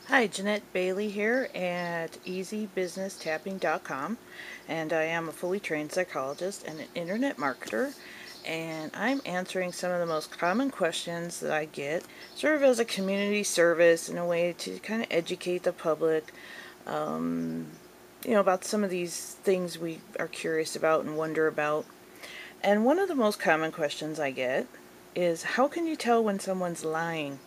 Hi, Jeanette Bailey here at easybusinesstapping.com, and I am a fully trained psychologist and an internet marketer, and I'm answering some of the most common questions that I get, sort of as a community service in a way to kind of educate the public, um, about some of these things we are curious about and wonder about. And one of the most common questions I get is, how can you tell when someone's lying?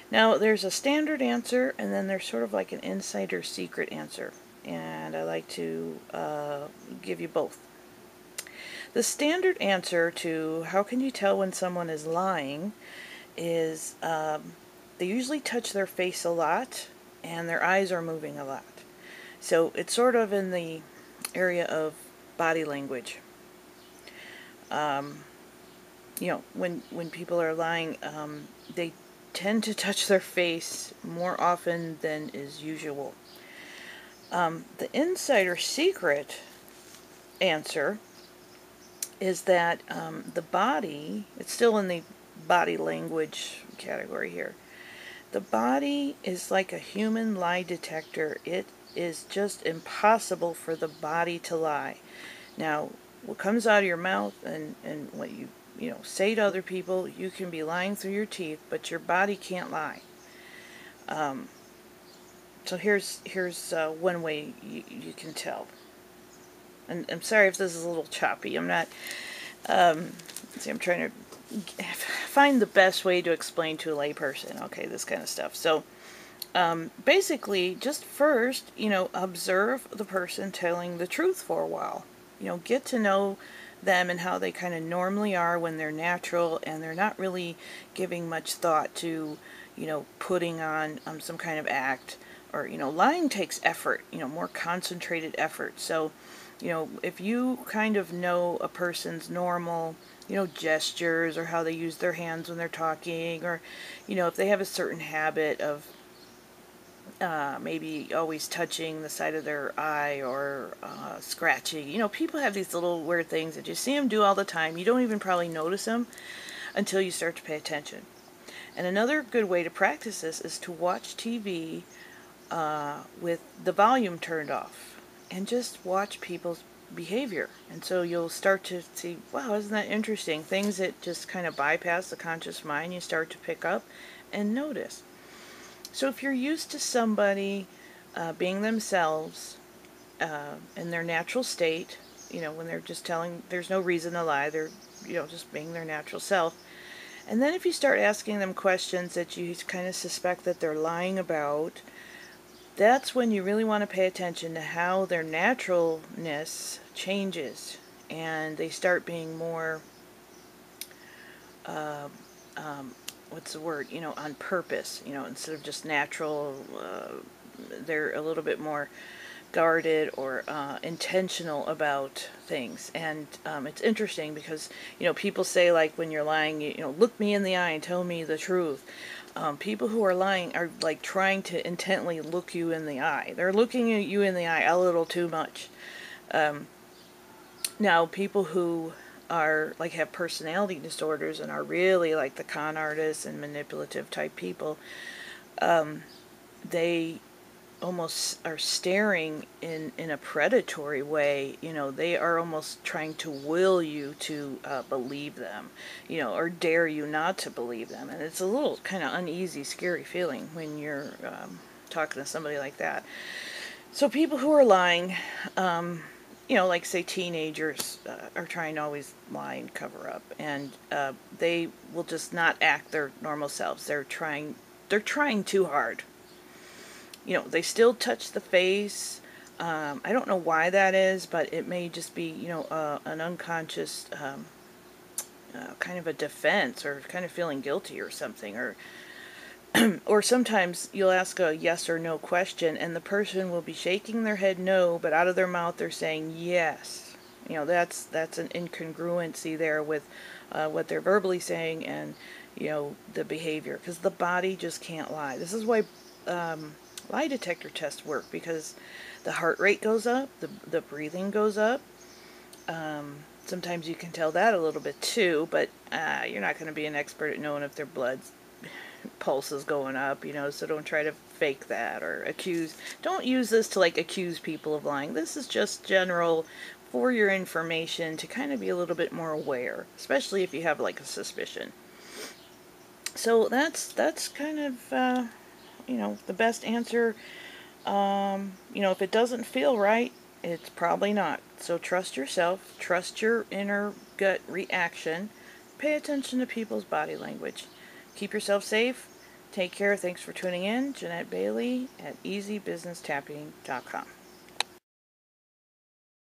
Now, there's a standard answer, and then there's sort of like an insider secret answer. And I like to give you both. The standard answer to how can you tell when someone is lying is they usually touch their face a lot and their eyes are moving a lot. So it's sort of in the area of body language. Um, when people are lying, they tend to touch their face more often than is usual. The insider secret answer is that the body, it's still in the body language category here. The body is like a human lie detector. It is just impossible for the body to lie. Now, what comes out of your mouth and what you say to other people, you can be lying through your teeth, but your body can't lie. Um, so here's one way you can tell. And I'm sorry if this is a little choppy. I'm not. See, I'm trying to find the best way to explain to a layperson. Okay, this kind of stuff. So basically, just first, observe the person telling the truth for a while. Get to know them and how they kind of normally are when they're natural and they're not really giving much thought to, putting on some kind of act. Or, lying takes effort, more concentrated effort. So, if you kind of know a person's normal, gestures or how they use their hands when they're talking, or, if they have a certain habit of maybe always touching the side of their eye or scratching. People have these little weird things that you see them do all the time. You don't even probably notice them until you start to pay attention. And another good way to practice this is to watch TV with the volume turned off and just watch people's behavior. And so you'll start to see, wow, isn't that interesting? Things that just kind of bypass the conscious mind, you start to pick up and notice. So if you're used to somebody being themselves in their natural state, when they're just telling, there's no reason to lie, they're, just being their natural self. And then if you start asking them questions that you kind of suspect that they're lying about, that's when you really want to pay attention to how their naturalness changes and they start being more, uh, what's the word, on purpose, instead of just natural, they're a little bit more guarded or intentional about things. And it's interesting because, people say, like, when you're lying, look me in the eye and tell me the truth. People who are lying are like trying to intently look you in the eye. They're looking at you in the eye a little too much. Um, Now, people who are like have personality disorders and are really like the con artists and manipulative type people, they almost are staring in a predatory way. They are almost trying to will you to believe them, or dare you not to believe them. And it's a little kind of uneasy, scary feeling when you're talking to somebody like that. So people who are lying, like say teenagers are trying to always lie and cover up, and they will just not act their normal selves. They're trying too hard. They still touch the face. I don't know why that is, but it may just be, an unconscious kind of a defense, or kind of feeling guilty or something. Or sometimes you'll ask a yes or no question, and the person will be shaking their head no, but out of their mouth they're saying yes. That's an incongruency there with what they're verbally saying and the behavior, because the body just can't lie. This is why lie detector tests work, because the heart rate goes up, the breathing goes up. Sometimes you can tell that a little bit too, but you're not going to be an expert at knowing if their blood's pulse is going up, so don't try to fake that or don't use this to like accuse people of lying. This is just general for your information to kind of be a little bit more aware, especially if you have like a suspicion. So that's kind of, the best answer. If it doesn't feel right, it's probably not. So trust yourself, trust your inner gut reaction, pay attention to people's body language. Keep yourself safe. Take care. Thanks for tuning in. Jeanette Bailey at easybusinesstapping.com.